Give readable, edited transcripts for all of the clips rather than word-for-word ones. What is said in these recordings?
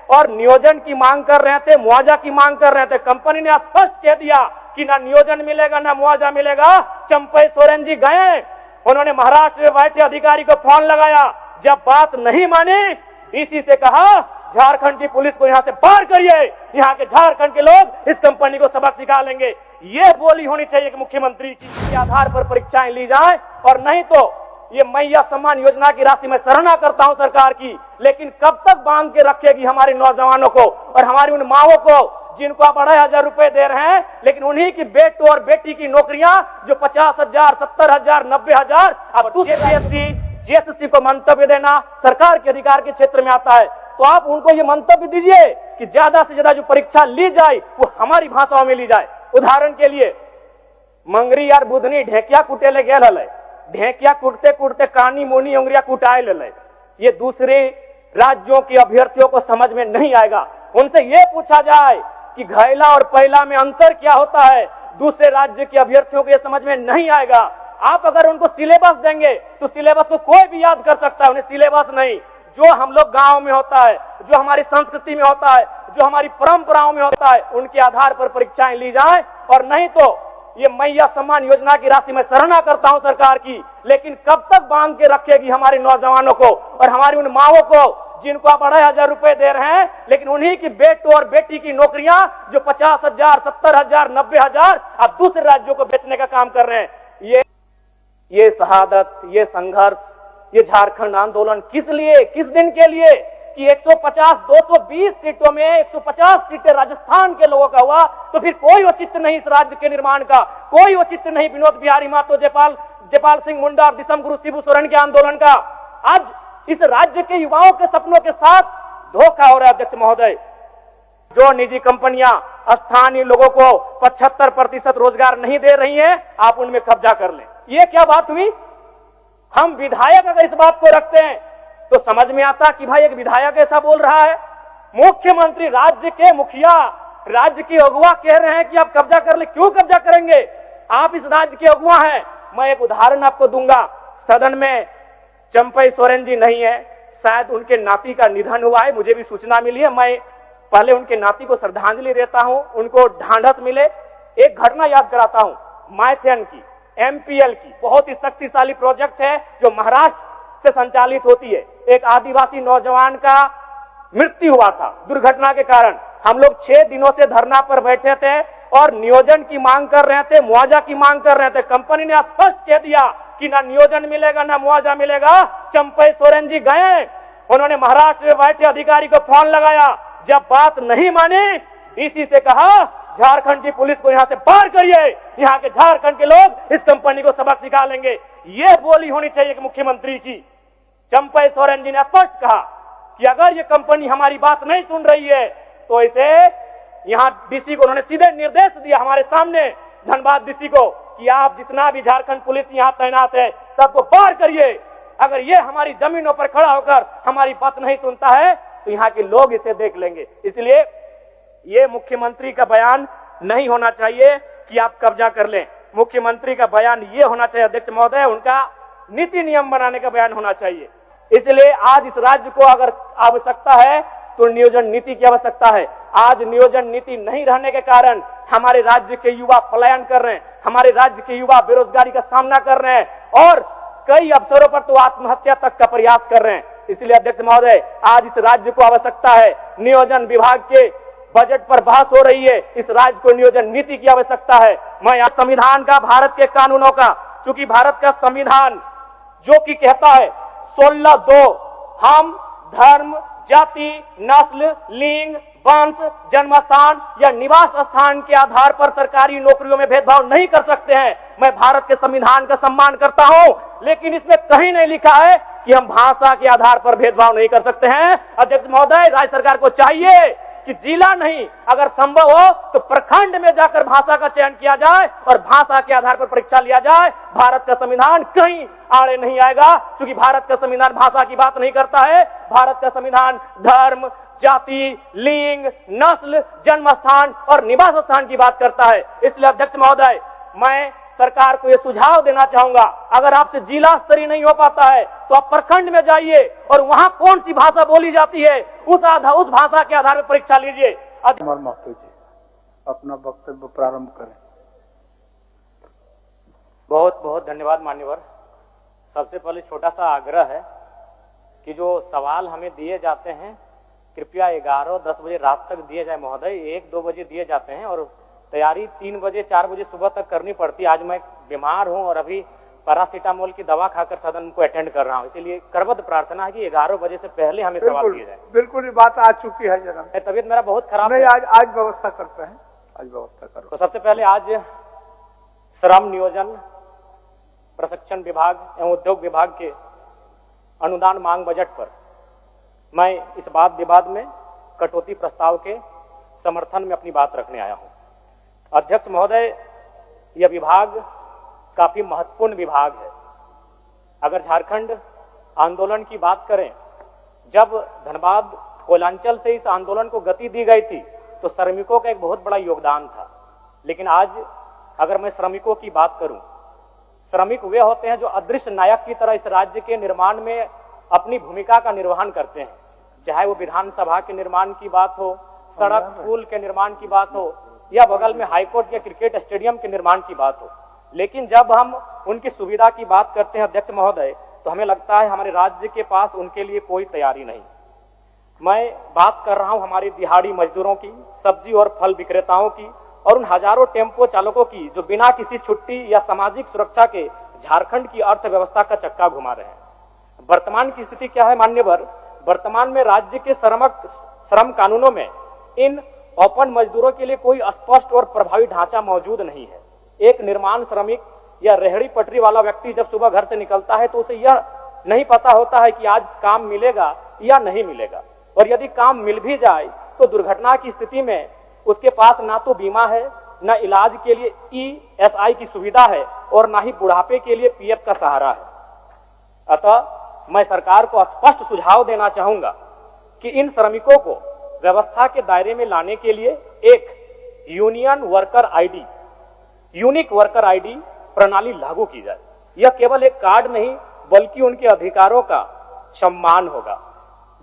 और नियोजन की मांग कर रहे थे, मुआवजा की मांग कर रहे थे। कंपनी ने स्पष्ट कह दिया कि ना नियोजन मिलेगा ना मुआवजा मिलेगा। चंपई सोरेन जी गए, उन्होंने महाराष्ट्र में बैठे अधिकारी को फोन लगाया, जब बात नहीं मानी डीसी से कहा झारखंड की पुलिस को यहां से बाहर करिए, यहां के झारखंड के लोग इस कंपनी को सबक सिखा लेंगे। ये बोली होनी चाहिए कि मुख्यमंत्री की इसके आधार पर परीक्षाएं ली जाए, और नहीं तो ये मैया सम्मान योजना की राशि मैं सराहना करता हूं सरकार की, लेकिन कब तक बांध के रखेगी हमारे नौजवानों को और हमारी उन माओं को जिनको आप 2,500 रुपए दे रहे हैं, लेकिन उन्हीं की बेटों और बेटी की नौकरियां जो 50,000, 70,000, 90,000। अब जेएसएससी को मंतव्य देना सरकार के अधिकार के क्षेत्र में आता है, तो आप उनको ये मंतव्य दीजिए कि ज्यादा से ज्यादा जो परीक्षा ली जाए वो हमारी भाषाओं में ली जाए। उदाहरण के लिए मंगरी यार बुधनी ढेकिया कुटेले गेल हले, ढेकिया कुटते कुटते कानी मोनी उंगरिया कुटाए ले। ये दूसरे राज्यों के अभ्यर्थियों को समझ में नहीं आएगा। उनसे ये पूछा जाए कि घैला और पहला में अंतर क्या होता है, दूसरे राज्य के अभ्यर्थियों को ये समझ में नहीं आएगा। आप अगर उनको सिलेबस देंगे तो सिलेबस को कोई भी याद कर सकता है, उन्हें सिलेबस नहीं। जो हम लोग गांव में होता है, जो हमारी संस्कृति में होता है, जो हमारी परंपराओं में होता है, उनके आधार पर परीक्षाएं ली जाए, और नहीं तो ये मैया सम्मान योजना की राशि मैं सराहना करता हूं सरकार की, लेकिन कब तक बांध के रखेगी हमारे नौजवानों को और हमारी उन माओं को जिनको आप 2,500 रुपए दे रहे हैं, लेकिन उन्हीं की बेटों और बेटी की नौकरियां जो 50,000, 70,000, 90,000 आप दूसरे राज्यों को बेचने का काम कर रहे हैं। ये शहादत, ये संघर्ष, ये झारखंड आंदोलन किस लिए, किस दिन के लिए कि 150, 220 सीटों में 150 सीटें राजस्थान के लोगों का हुआ, तो फिर कोई औचित्य नहीं इस राज्य के निर्माण का, कोई औचित्य नहीं विनोद बिहारी महतो, जयपाल सिंह मुंडा और दिसम गुरु शिबू सोरेन के आंदोलन का। आज इस राज्य के युवाओं के सपनों के साथ धोखा हो रहा है अध्यक्ष महोदय। जो निजी कंपनियां स्थानीय लोगों को 75% रोजगार नहीं दे रही हैं, आप उनमें कब्जा कर लें। ये क्या बात हुई? हम विधायक अगर इस बात को रखते हैं तो समझ में आता कि भाई एक विधायक ऐसा बोल रहा है। मुख्यमंत्री, राज्य के मुखिया, राज्य के अगुवा कह रहे हैं कि आप कब्जा कर ले। क्यों कब्जा करेंगे? आप इस राज्य के अगुवा हैं। मैं एक उदाहरण आपको दूंगा। सदन में चंपई सोरेन जी नहीं है, शायद उनके नाती का निधन हुआ है, मुझे भी सूचना मिली है। मैं पहले उनके नाती को श्रद्धांजलि देता हूं, उनको ढांढस मिले। एक घटना याद कराता हूं, माइथेन की, एमपीएल की, बहुत ही शक्तिशाली प्रोजेक्ट है जो महाराष्ट्र से संचालित होती है। एक आदिवासी नौजवान का मृत्यु हुआ था दुर्घटना के कारण। हम लोग 6 दिनों से धरना पर बैठे थे और नियोजन की मांग कर रहे थे, मुआवजा की मांग कर रहे थे। कंपनी ने स्पष्ट कह दिया कि ना नियोजन मिलेगा ना मुआवजा मिलेगा। चंपई सोरेन जी गए, उन्होंने महाराष्ट्र में बैठे अधिकारी को फोन लगाया, जब बात नहीं मानी डीसी से कहा झारखंड की पुलिस को यहां से बाहर करिए, यहां के झारखंड के लोग इस कंपनी को सबक सिखा लेंगे। यह बोली होनी चाहिए कि मुख्यमंत्री की। चंपई सोरेन जी ने स्पष्ट कहा कि अगर ये कंपनी हमारी बात नहीं सुन रही है तो इसे यहां डीसी को उन्होंने सीधे निर्देश दिया हमारे सामने, धनबाद डीसी को, कि आप जितना भी झारखंड पुलिस यहां तैनात है सबको बाहर करिए। अगर ये हमारी जमीनों पर खड़ा होकर हमारी बात नहीं सुनता है तो यहाँ के लोग इसे देख लेंगे। इसलिए ये मुख्यमंत्री का बयान नहीं होना चाहिए कि आप कब्जा कर लें। मुख्यमंत्री का बयान ये होना चाहिए अध्यक्ष महोदय, उनका नीति नियम बनाने का बयान होना चाहिए। इसलिए आज इस राज्य को अगर आवश्यकता है तो नियोजन नीति की आवश्यकता है। आज नियोजन नीति नहीं रहने के कारण हमारे राज्य के युवा पलायन कर रहे हैं, हमारे राज्य के युवा बेरोजगारी का सामना कर रहे हैं और कई अवसरों पर तो आत्महत्या तक का प्रयास कर रहे हैं। इसलिए अध्यक्ष महोदय, आज इस राज्य को आवश्यकता है, नियोजन विभाग के बजट पर बहस हो रही है, इस राज्य को नियोजन नीति की आवश्यकता है। मैं यहाँ संविधान का, भारत के कानूनों का, चूंकि भारत का संविधान जो कि कहता है 16(2) हम धर्म, जाति, नस्ल, लिंग, वंश, जन्म स्थान या निवास स्थान के आधार पर सरकारी नौकरियों में भेदभाव नहीं कर सकते हैं। मैं भारत के संविधान का सम्मान करता हूं, लेकिन इसमें कहीं नहीं लिखा है कि हम भाषा के आधार पर भेदभाव नहीं कर सकते हैं। अध्यक्ष महोदय, राज्य सरकार को चाहिए कि जिला नहीं, अगर संभव हो तो प्रखंड में जाकर भाषा का चयन किया जाए और भाषा के आधार पर परीक्षा लिया जाए। भारत का संविधान कहीं आड़े नहीं आएगा, क्योंकि भारत का संविधान भाषा की बात नहीं करता है। भारत का संविधान धर्म, जाति, लिंग, नस्ल, जन्म स्थान और निवास स्थान की बात करता है। इसलिए अध्यक्ष महोदय, मैं सरकार को यह सुझाव देना चाहूंगा, अगर आपसे जिला स्तरीय नहीं हो पाता है तो आप प्रखंड में जाइए और वहां कौन सी भाषा बोली जाती है उस भाषा के आधार पर परीक्षा लीजिए। महतो जी अपना वक्तव्य प्रारंभ करें। बहुत बहुत धन्यवाद मान्यवर। सबसे पहले छोटा सा आग्रह है कि जो सवाल हमें दिए जाते हैं कृपया 11-10 बजे रात तक दिए जाए महोदय। 1-2 बजे दिए जाते हैं और तैयारी 3 बजे 4 बजे सुबह तक करनी पड़ती है। आज मैं बीमार हूं और अभी पैरासीटामोल की दवा खाकर सदन को अटेंड कर रहा हूं, इसीलिए करबद्ध प्रार्थना है कि 11 बजे से पहले हमें सवाल दिए जाए। बिल्कुल ये बात आ चुकी है जरा। तबीयत मेरा बहुत खराब नहीं, है। आज व्यवस्था करते हैं, आज व्यवस्था करो। तो सबसे पहले आज श्रम नियोजन प्रशिक्षण विभाग एवं उद्योग विभाग के अनुदान मांग बजट पर मैं इस वाद विवाद में कटौती प्रस्ताव के समर्थन में अपनी बात रखने आया हूं। अध्यक्ष महोदय, यह विभाग काफी महत्वपूर्ण विभाग है। अगर झारखंड आंदोलन की बात करें, जब धनबाद कोयलांचल से इस आंदोलन को गति दी गई थी तो श्रमिकों का एक बहुत बड़ा योगदान था। लेकिन आज अगर मैं श्रमिकों की बात करूं, श्रमिक वे होते हैं जो अदृश्य नायक की तरह इस राज्य के निर्माण में अपनी भूमिका का निर्वहन करते हैं, चाहे वो विधानसभा के निर्माण की बात हो, सड़क पुल के निर्माण की बात हो या बगल में हाईकोर्ट या क्रिकेट स्टेडियम के निर्माण की बात हो। लेकिन जब हम उनकी सुविधा की बात करते हैं अध्यक्ष महोदय, तो हमें लगता है हमारे राज्य के पास उनके लिए कोई तैयारी नहीं। मैं बात कर रहा हूं हमारी दिहाड़ी मजदूरों की, सब्जी और फल विक्रेताओं की और उन हजारों टेम्पो चालकों की जो बिना किसी छुट्टी या सामाजिक सुरक्षा के झारखंड की अर्थव्यवस्था का चक्का घुमा रहे हैं। वर्तमान की स्थिति क्या है मान्यवर? वर्तमान में राज्य के श्रम कानूनों में इन ओपन मजदूरों के लिए कोई स्पष्ट और प्रभावी ढांचा मौजूद नहीं है। एक निर्माण श्रमिक या रेहड़ी पटरी वाला व्यक्ति जब सुबह घर से निकलता है तो उसे यह नहीं पता होता है कि आज काम मिलेगा या नहीं मिलेगा, और यदि काम मिल भी जाए तो दुर्घटना की स्थिति में उसके पास ना तो बीमा है, ना इलाज के लिए ESI की सुविधा है और ना ही बुढ़ापे के लिए PF का सहारा है। अतः मैं सरकार को स्पष्ट सुझाव देना चाहूंगा कि इन श्रमिकों को व्यवस्था के दायरे में लाने के लिए एक यूनिक वर्कर आईडी प्रणाली लागू की जाए। यह केवल एक कार्ड नहीं बल्कि उनके अधिकारों का सम्मान होगा।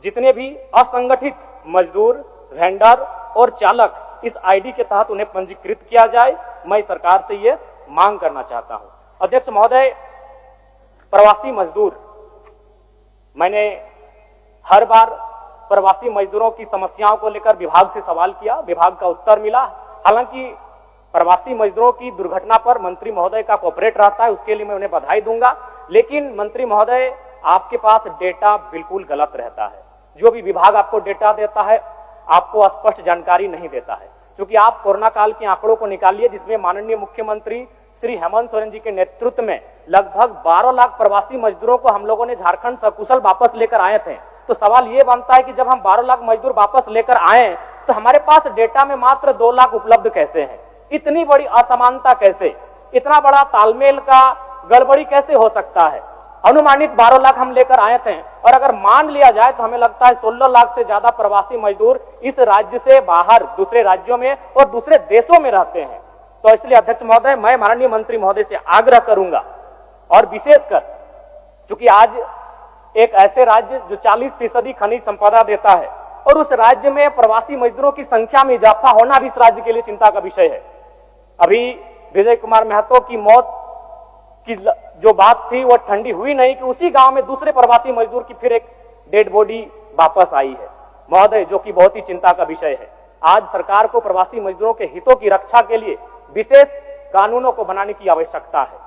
जितने भी असंगठित मजदूर, वेंडर और चालक इस आईडी के तहत उन्हें पंजीकृत किया जाए, मैं सरकार से यह मांग करना चाहता हूं। अध्यक्ष महोदय, प्रवासी मजदूर, मैंने हर बार प्रवासी मजदूरों की समस्याओं को लेकर विभाग से सवाल किया, विभाग का उत्तर मिला। हालांकि प्रवासी मजदूरों की दुर्घटना पर मंत्री महोदय का कोऑपरेट रहता है, उसके लिए मैं उन्हें बधाई दूंगा। लेकिन मंत्री महोदय, आपके पास डेटा बिल्कुल गलत रहता है। जो भी विभाग आपको डेटा देता है आपको स्पष्ट जानकारी नहीं देता है, क्योंकि आप कोरोना काल के आंकड़ों को निकालिए जिसमें माननीय मुख्यमंत्री श्री हेमंत सोरेन जी के नेतृत्व में लगभग 12 लाख प्रवासी मजदूरों को हम लोगों ने झारखंड सकुशल वापस लेकर आए थे। तो सवाल ये बनता है कि जब हम 12 लाख मजदूर वापस लेकर आए तो हमारे पास डेटा में मात्र 2 लाख उपलब्ध कैसे हैं? इतनी बड़ी असमानता कैसे? इतना बड़ा तालमेल का गड़बड़ी कैसे हो सकता है? अनुमानित 12 लाख हम लेकर आए थे और अगर मान लिया जाए तो हमें लगता है 16 लाख से ज्यादा प्रवासी मजदूर इस राज्य से बाहर दूसरे राज्यों में और दूसरे देशों में रहते हैं। तो इसलिए अध्यक्ष महोदय, मैं माननीय मंत्री महोदय से आग्रह करूंगा, और विशेषकर चूंकि आज एक ऐसे राज्य जो 40% खनिज संपदा देता है और उस राज्य में प्रवासी मजदूरों की संख्या में इजाफा होना भी इस राज्य के लिए चिंता का विषय है। अभी विजय कुमार महतो की मौत की जो बात थी वो ठंडी हुई नहीं कि उसी गांव में दूसरे प्रवासी मजदूर की फिर एक डेड बॉडी वापस आई है महोदय, जो कि बहुत ही चिंता का विषय है। आज सरकार को प्रवासी मजदूरों के हितों की रक्षा के लिए विशेष कानूनों को बनाने की आवश्यकता है।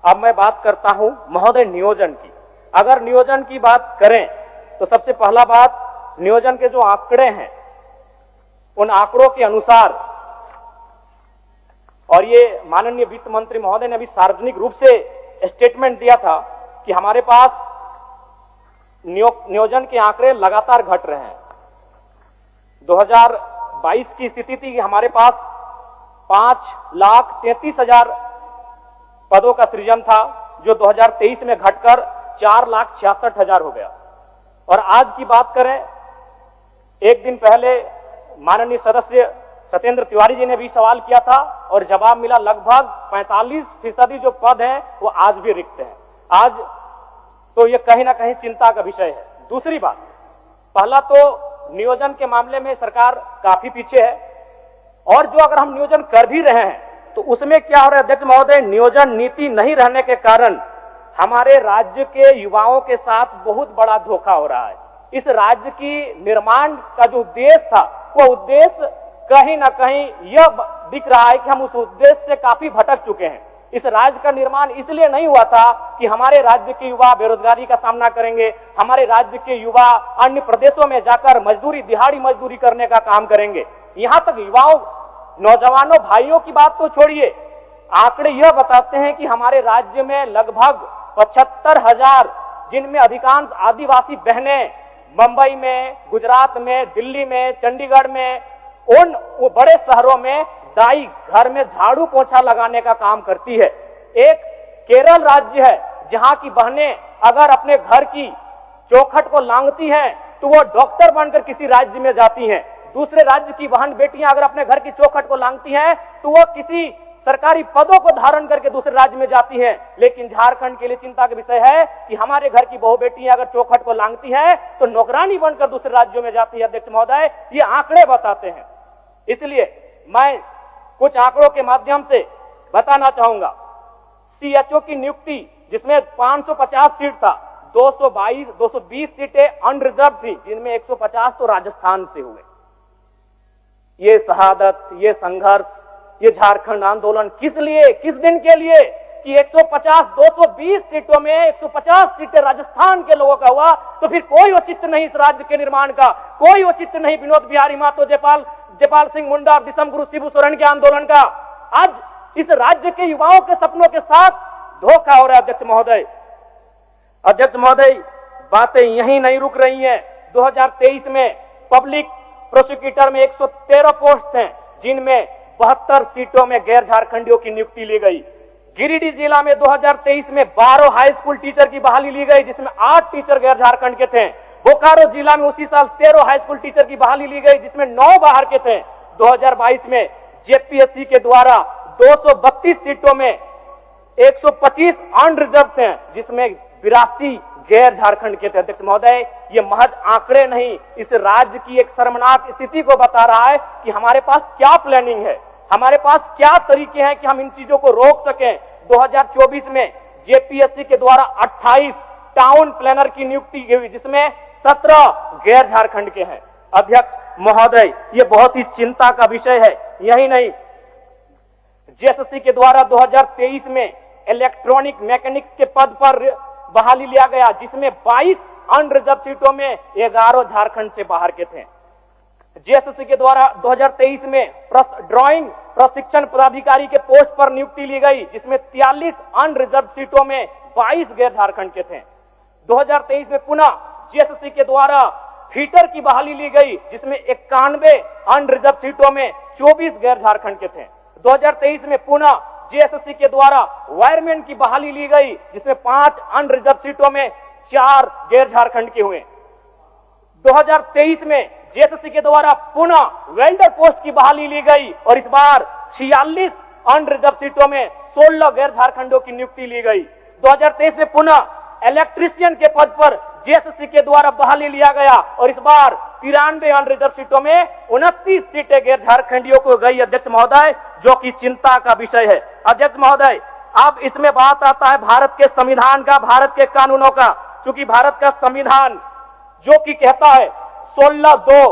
अब मैं बात करता हूं महोदय नियोजन की। अगर नियोजन की बात करें तो सबसे पहला बात, नियोजन के जो आंकड़े हैं उन आंकड़ों के अनुसार, और ये माननीय वित्त मंत्री महोदय ने अभी सार्वजनिक रूप से स्टेटमेंट दिया था कि हमारे पास नियोजन के आंकड़े लगातार घट रहे हैं। 2022 की स्थिति थी कि हमारे पास 5,33,000 पदों का सृजन था, जो 2023 में घटकर 4,66,000 हो गया। और आज की बात करें, एक दिन पहले माननीय सदस्य सत्येंद्र तिवारी जी ने भी सवाल किया था और जवाब मिला लगभग 45% जो पद हैं वो आज भी रिक्त हैं। आज तो ये कहीं ना कहीं चिंता का विषय है। दूसरी बात, पहला तो नियोजन के मामले में सरकार काफी पीछे है, और जो अगर हम नियोजन कर भी रहे हैं तो उसमें क्या हो रहा है अध्यक्ष महोदय, नियोजन नीति नहीं रहने के कारण हमारे राज्य के युवाओं के साथ बहुत बड़ा धोखा हो रहा है। इस राज्य की निर्माण का जो उद्देश्य था वो उद्देश्य कहीं ना कहीं यह दिख रहा है कि हम उस उद्देश्य से काफी भटक चुके हैं। इस राज्य का निर्माण इसलिए नहीं हुआ था कि हमारे राज्य के युवा बेरोजगारी का सामना करेंगे, हमारे राज्य के युवा अन्य प्रदेशों में जाकर मजदूरी, दिहाड़ी मजदूरी करने का काम करेंगे। यहां तक युवाओं, नौजवानों, भाइयों की बात तो छोड़िए, आंकड़े यह बताते हैं कि हमारे राज्य में लगभग 75,000, जिनमें अधिकांश आदिवासी बहनें मुंबई में, गुजरात में, दिल्ली में, चंडीगढ़ में, उन बड़े शहरों में दाई घर में झाड़ू पोछा लगाने का काम करती है। एक केरल राज्य है जहां की बहनें अगर अपने घर की चौखट को लांघती हैं तो वो डॉक्टर बनकर किसी राज्य में जाती हैं। दूसरे राज्य की बहन बेटियां अगर अपने घर की चौखट को लांघती हैं तो वो किसी सरकारी पदों को धारण करके दूसरे राज्य में जाती हैं। लेकिन झारखंड के लिए चिंता का विषय है कि हमारे घर की बहु बेटियां अगर चौखट को लांघती हैं तो नौकरानी बनकर दूसरे राज्यों में जाती है। अध्यक्ष महोदय, ये आंकड़े बताते हैं। इसलिए मैं कुछ आंकड़ों के माध्यम से बताना चाहूंगा। सीएचओ की नियुक्ति जिसमें 550 सीट था, 220 सीटें अनरिजर्व थी, जिनमें 150 तो राजस्थान से हुए। ये शहादत, ये संघर्ष, ये झारखंड आंदोलन किस लिए, किस दिन के लिए कि 220 सीटों में 150 सीटें राजस्थान के लोगों का हुआ, तो फिर कोई औचित्य नहीं इस राज्य के निर्माण का, कोई औचित्य नहीं विनोद बिहारी महतो, जयपाल सिंह मुंडा, दिसम गुरु शिबू सोरेन के आंदोलन का। आज इस राज्य के युवाओं के सपनों के साथ धोखा हो रहा है। अध्यक्ष महोदय, बातें यहीं नहीं रुक रही हैं। 2023 में पब्लिक प्रोसिक्यूटर में 113 पोस्ट हैं, जिनमें 72 सीटों में गैर झारखंडियों की नियुक्ति ली गई। गिरिडीह जिला में 2023 में 12 हाई स्कूल टीचर की बहाली ली गई, जिसमें 8 टीचर गैर झारखंड के थे। बोकारो जिला में उसी साल 13 हाई स्कूल टीचर की बहाली ली गई, जिसमें 9 बाहर के थे। 2022 में जेपीएससी के द्वारा 232 सीटों में 125 अनरिजर्व थे, जिसमें 82 गैर झारखंड के थे। अध्यक्ष महोदय, ये महज आंकड़े नहीं, इस राज्य की एक शर्मनाक स्थिति को बता रहा है कि हमारे पास क्या प्लानिंग है, हमारे पास क्या तरीके हैं कि हम इन चीजों को रोक सकें। 2024 में जेपीएससी के द्वारा 28 टाउन प्लानर की नियुक्ति हुई, जिसमें 17 गैर झारखंड के हैं। अध्यक्ष महोदय, ये बहुत ही चिंता का विषय है। यही नहीं, जेएसएससी के द्वारा 2023 में इलेक्ट्रॉनिक मैकेनिक्स के पद पर बहाली लिया गया, जिसमें 22 अनरिजर्व सीटों में 11 झारखंड से बाहर के थे। जेएसएससी के द्वारा 2023 में ड्राइंग प्रशिक्षण पदाधिकारी के पोस्ट पर नियुक्ति ली गई, जिसमें 43 अनरिजर्व सीटों में 22 गैर झारखंड के थे। 2023 में पुनः जेएसएससी के द्वारा फीटर की बहाली ली गई, जिसमें 91 अनरिजर्व सीटों में 24 गैर झारखंड के थे। 2023 में पुनः जेएसएससी के द्वारा वायरमैन की बहाली ली गई, जिसमें 5 अनरिजर्व सीटों में 4 गैर झारखंड के हुए। 2023 में जेएसएससी के द्वारा पुनः वेल्डर पोस्ट की बहाली ली गई और इस बार 46 अनरिजर्व सीटों में 16 गैर झारखंडों की नियुक्ति ली गई। 2023 में पुनः इलेक्ट्रीशियन के पद पर जेएसएससी के द्वारा बहाली लिया गया और इस बार 93 अनरिजर्व सीटों में 29 सीटें गैर झारखंडियों को गई। अध्यक्ष महोदय, जो कि चिंता का विषय है। अध्यक्ष महोदय, अब इसमें बात आता है भारत के संविधान का, भारत के कानूनों का। चूंकि भारत का संविधान जो कि कहता है 16(2)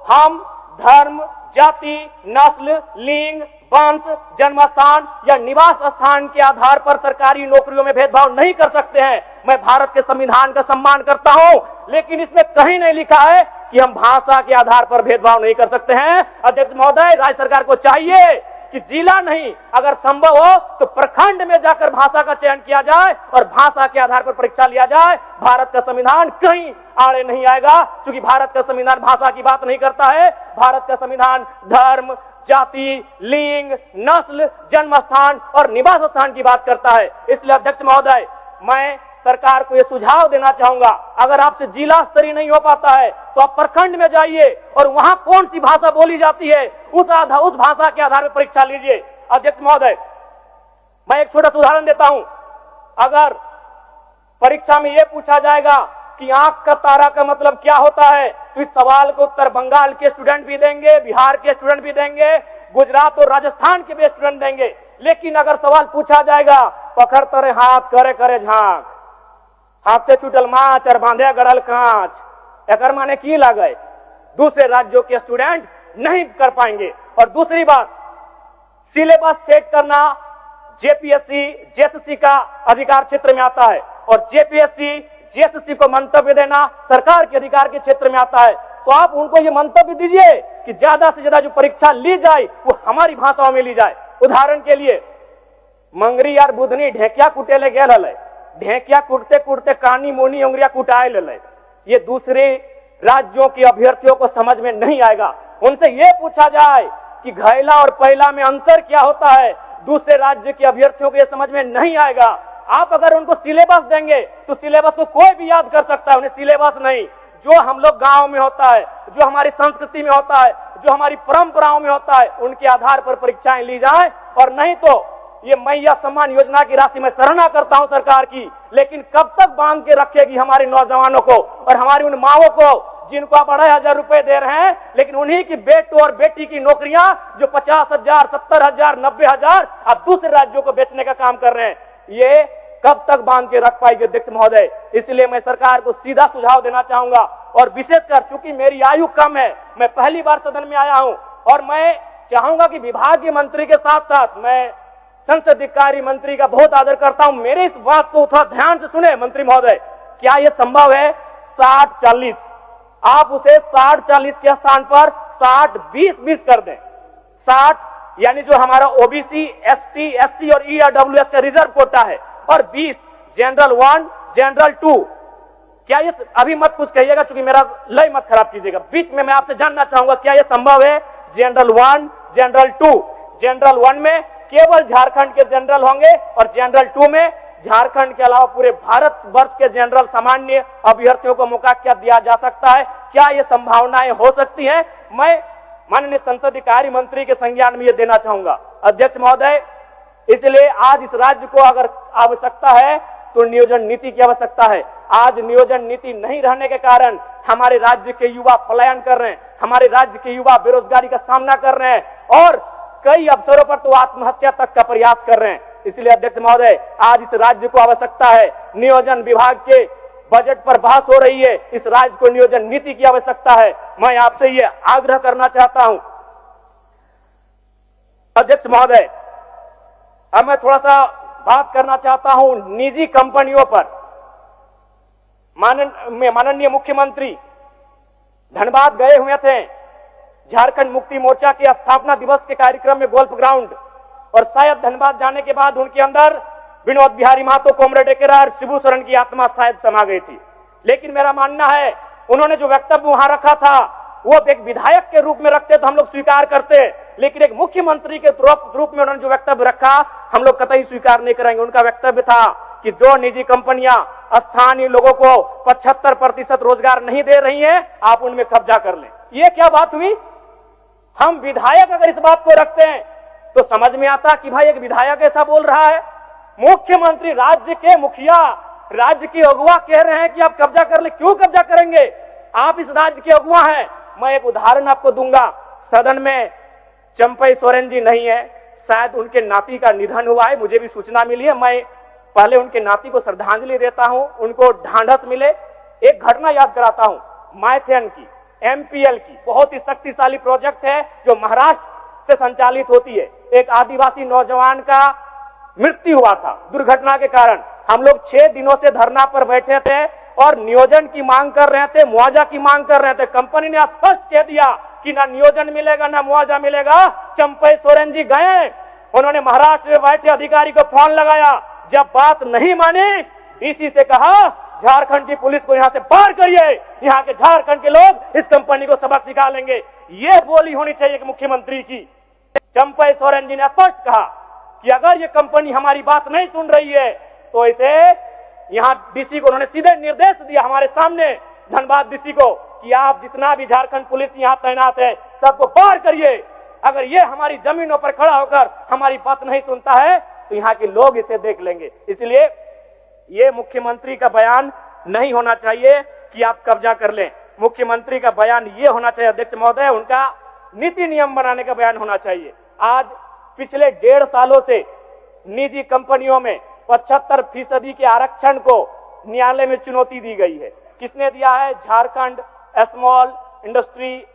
हम धर्म, जाति, नस्ल, लिंग, वंश, जन्म स्थान या निवास स्थान के आधार पर सरकारी नौकरियों में भेदभाव नहीं कर सकते हैं। मैं भारत के संविधान का सम्मान करता हूं, लेकिन इसमें कहीं नहीं लिखा है कि हम भाषा के आधार पर भेदभाव नहीं कर सकते हैं। अध्यक्ष महोदय, राज्य सरकार को चाहिए कि जिला नहीं, अगर संभव हो तो प्रखंड में जाकर भाषा का चयन किया जाए और भाषा के आधार पर परीक्षा लिया जाए। भारत का संविधान कहीं आड़े नहीं आएगा, क्योंकि भारत का संविधान भाषा की बात नहीं करता है। भारत का संविधान धर्म, जाति, लिंग, नस्ल, जन्म स्थान और निवास स्थान की बात करता है। इसलिए अध्यक्ष महोदय, मैं सरकार को यह सुझाव देना चाहूंगा, अगर आपसे जिला स्तरीय नहीं हो पाता है तो आप प्रखंड में जाइए और वहां कौन सी भाषा बोली जाती है उस भाषा के आधार पर परीक्षा लीजिए। अध्यक्ष महोदय, मैं एक छोटा सा उदाहरण देता हूं। अगर परीक्षा में यह पूछा जाएगा कि आंख का तारा का मतलब क्या होता है, तो इस सवाल को उत्तर बंगाल के स्टूडेंट भी देंगे, बिहार के स्टूडेंट भी देंगे, गुजरात और राजस्थान के भी स्टूडेंट देंगे। लेकिन अगर सवाल पूछा जाएगा पकड़ तरे हाथ करे करे झांक, हाथ से छूटल माछ और बांधे गड़ल कांच, एकर माने की लगे, दूसरे राज्यों के स्टूडेंट नहीं कर पाएंगे। और दूसरी बात, सिलेबस सेट करना जेपीएससी जेएसएससी का अधिकार क्षेत्र में आता है और जेपीएससी जेएसएससी को मंतव्य देना सरकार के अधिकार के क्षेत्र में आता है। तो आप उनको ये मंतव्य दीजिए कि ज्यादा से ज्यादा जो परीक्षा ली जाए वो हमारी भाषाओं में ली जाए। उदाहरण के लिए, मंगरी यार बुधनी ढेकिया कुटेले गेल हले, ढेकिया कुटते कुटते कानी मोनी उंगरिया कुटाए ले। ये दूसरे राज्यों के अभ्यर्थियों को समझ में नहीं आएगा। उनसे ये पूछा जाए कि घैला और पहला में अंतर क्या होता है, दूसरे राज्य के अभ्यर्थियों को यह समझ में नहीं आएगा। आप अगर उनको सिलेबस देंगे तो सिलेबस को कोई भी याद कर सकता है, उन्हें सिलेबस नहीं, जो हम लोग गांव में होता है, जो हमारी संस्कृति में होता है, जो हमारी परंपराओं में होता है, उनके आधार पर परीक्षाएं ली जाए। और नहीं तो ये मैया सम्मान योजना की राशि मैं सराहना करता हूं सरकार की, लेकिन कब तक बांध के रखेगी हमारे नौजवानों को और हमारी उन माओं को जिनको आप 2,500 रुपए दे रहे हैं, लेकिन उन्हीं की बेटों और बेटी की नौकरियां जो 50,000, 70,000, 90,000 आप दूसरे राज्यों को बेचने का काम कर रहे हैं, ये कब तक बांध के रख पाएगी अध्यक्ष महोदय। इसलिए मैं सरकार को सीधा सुझाव देना चाहूंगा और विशेषकर चूंकि मेरी आयु कम है, मैं पहली बार सदन में आया हूं और मैं चाहूंगा कि विभागीय मंत्री के साथ साथ मैं संसदीय कार्य मंत्री का बहुत आदर करता हूं, मेरे इस बात को थोड़ा ध्यान से सुने मंत्री महोदय। क्या यह संभव है 60-40, आप उसे 60-40 के स्थान पर 60-20-20 कर दें। 60 यानी जो हमारा ओबीसी, एसटी, एससी और ईडब्ल्यूएस का रिजर्व कोटा है, और 20 जनरल 1, जनरल 2। क्या ये, अभी मत कुछ कहिएगा चूंकि मेरा लय मत खराब कीजिएगा, बीच में मैं आपसे जानना चाहूंगा क्या यह संभव है जनरल 1, जनरल 2। जनरल 1 में केवल झारखंड के जनरल होंगे और जनरल 2 में झारखंड के अलावा पूरे भारत वर्ष के जनरल सामान्य अभ्यर्थियों को मौका क्या दिया जा सकता है, क्या ये संभावनाएं हो सकती हैं? मैं माननीय संसदीय कार्य मंत्री के संज्ञान में ये देना चाहूंगा अध्यक्ष महोदय। इसलिए आज इस राज्य को अगर आवश्यकता है तो नियोजन नीति की आवश्यकता है। आज नियोजन नीति नहीं रहने के कारण हमारे राज्य के युवा पलायन कर रहे हैं, हमारे राज्य के युवा बेरोजगारी का सामना कर रहे हैं और कई अवसरों पर तो आत्महत्या तक का प्रयास कर रहे हैं। इसलिए अध्यक्ष महोदय, आज इस राज्य को आवश्यकता है, नियोजन विभाग के बजट पर बहस हो रही है, इस राज्य को नियोजन नीति की आवश्यकता है। मैं आपसे ये आग्रह करना चाहता हूं अध्यक्ष महोदय। अब मैं थोड़ा सा बात करना चाहता हूं निजी कंपनियों पर। माननीय मुख्यमंत्री धनबाद गए हुए थे झारखंड मुक्ति मोर्चा के स्थापना दिवस के कार्यक्रम में गोल्फ ग्राउंड, और शायद धनबाद जाने के बाद उनके अंदर विनोद बिहारी महतो, कॉमरेड एकेरा और शिबू सोरेन की आत्मा शायद समा गई थी। लेकिन मेरा मानना है उन्होंने जो वक्तव्य वहां रखा था वो एक विधायक के रूप में रखते तो हम लोग स्वीकार करते, लेकिन एक मुख्यमंत्री के रूप में उन्होंने जो वक्तव्य रखा हम लोग कतई स्वीकार नहीं करेंगे। उनका वक्तव्य था कि जो निजी कंपनियां स्थानीय लोगों को 75% रोजगार नहीं दे रही हैं, आप उनमें कब्जा कर लें। ये क्या बात हुई? हम विधायक अगर इस बात को रखते हैं तो समझ में आता कि भाई एक विधायक ऐसा बोल रहा है, मुख्यमंत्री राज्य के मुखिया, राज्य की अगुवा कह रहे हैं कि आप कब्जा कर ले। क्यों कब्जा करेंगे? आप इस राज्य के अगुवा हैं। मैं एक उदाहरण आपको दूंगा। सदन में चंपई सोरेन जी नहीं है, शायद उनके नाती का निधन हुआ है, मुझे भी सूचना मिली है। मैं पहले उनके नाती को श्रद्धांजलि देता हूं, उनको ढांढस मिले। एक घटना याद कराता हूं, माइथेन की, एमपीएल की, बहुत ही शक्तिशाली प्रोजेक्ट है जो महाराष्ट्र से संचालित होती है। एक आदिवासी नौजवान का मृत्यु हुआ था दुर्घटना के कारण। हम लोग 6 दिनों से धरना पर बैठे थे और नियोजन की मांग कर रहे थे, मुआवजा की मांग कर रहे थे। कंपनी ने स्पष्ट कह दिया कि ना नियोजन मिलेगा ना मुआवजा मिलेगा। चंपई सोरेन जी गए, उन्होंने महाराष्ट्र में बैठे अधिकारी को फोन लगाया, जब बात नहीं मानी डीसी से कहा झारखंड की पुलिस को यहां से बाहर करिए, यहां के झारखंड के लोग इस कंपनी को सबक सिखा लेंगे। यह बोली होनी चाहिए मुख्यमंत्री की। चंपई सोरेन जी ने स्पष्ट कहा कि अगर ये कंपनी हमारी बात नहीं सुन रही है तो इसे यहाँ डीसी को उन्होंने सीधे निर्देश दिया हमारे सामने, धनबाद डीसी को, कि आप जितना भी झारखंड पुलिस यहाँ तैनात है सबको बाहर करिए। अगर ये हमारी जमीनों पर खड़ा होकर हमारी बात नहीं सुनता है तो यहाँ के लोग इसे देख लेंगे। इसलिए ये मुख्यमंत्री का बयान नहीं होना चाहिए कि आप कब्जा कर लें। मुख्यमंत्री का बयान ये होना चाहिए, अध्यक्ष महोदय, उनका नीति नियम बनाने का बयान होना चाहिए। आज पिछले 1.5 सालों से निजी कंपनियों में 75% के आरक्षण को न्यायालय में चुनौती दी गई है। किसने दिया है? Jharkhand small industry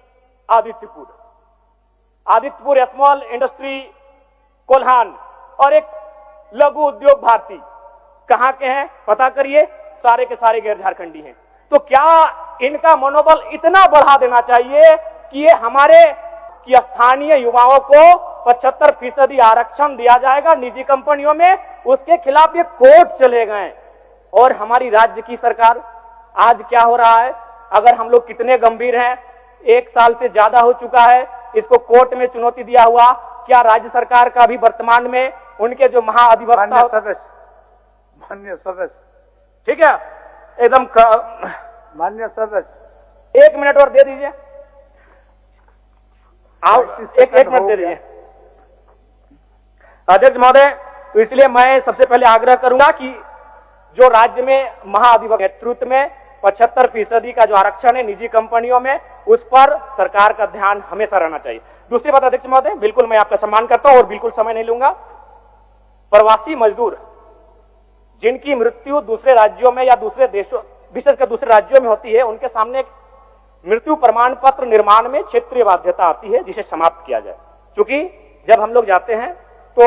Adityapur small industry Kolhan और एक लघु उद्योग भारती। कहां के हैं पता करिए, सारे के सारे गैर झारखंडी हैं। तो क्या इनका मनोबल इतना बढ़ा देना चाहिए कि ये हमारे कि स्थानीय युवाओं को 75% आरक्षण दिया जाएगा निजी कंपनियों में, उसके खिलाफ ये कोर्ट चले गए। और हमारी राज्य की सरकार आज क्या हो रहा है, अगर हम लोग कितने गंभीर हैं, 1 साल से ज्यादा हो चुका है इसको कोर्ट में चुनौती दिया हुआ, क्या राज्य सरकार का भी वर्तमान में उनके जो महाअधिवक्ता मान्य सदस्य, ठीक है, एकदम मान्य सदस्य 1 मिनट और दे दीजिए, एक मिनट दे दीजिए अध्यक्ष महोदय। तो इसलिए मैं सबसे पहले आग्रह करूंगा कि जो राज्य में महाअधिवक्ता नेतृत्व में 75% का जो आरक्षण है निजी कंपनियों में, उस पर सरकार का ध्यान हमेशा रहना चाहिए। दूसरी बात अध्यक्ष महोदय, बिल्कुल मैं आपका सम्मान करता हूं और बिल्कुल समय नहीं लूंगा। प्रवासी मजदूर जिनकी मृत्यु दूसरे राज्यों में या दूसरे देशों, विशेषकर दूसरे राज्यों में होती है, उनके सामने एक मृत्यु प्रमाण पत्र निर्माण में क्षेत्रीय बाध्यता आती है, जिसे समाप्त किया जाए। क्योंकि जब हम लोग जाते हैं तो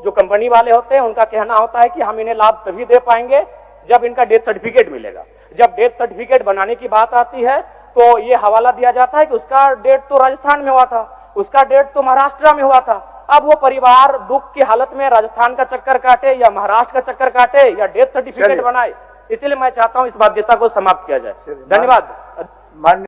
जो कंपनी वाले होते हैं उनका कहना होता है कि हम इन्हें लाभ तभी दे पाएंगे जब इनका डेथ सर्टिफिकेट मिलेगा। जब डेथ सर्टिफिकेट बनाने की बात आती है तो ये हवाला दिया जाता है कि उसका डेथ तो राजस्थान में हुआ था, उसका डेथ तो महाराष्ट्र में हुआ था। अब वो परिवार दुख की हालत में राजस्थान का चक्कर काटे या महाराष्ट्र का चक्कर काटे या डेथ सर्टिफिकेट बनाए। इसलिए मैं चाहता हूं इस बाध्यता को समाप्त किया जाए। धन्यवाद।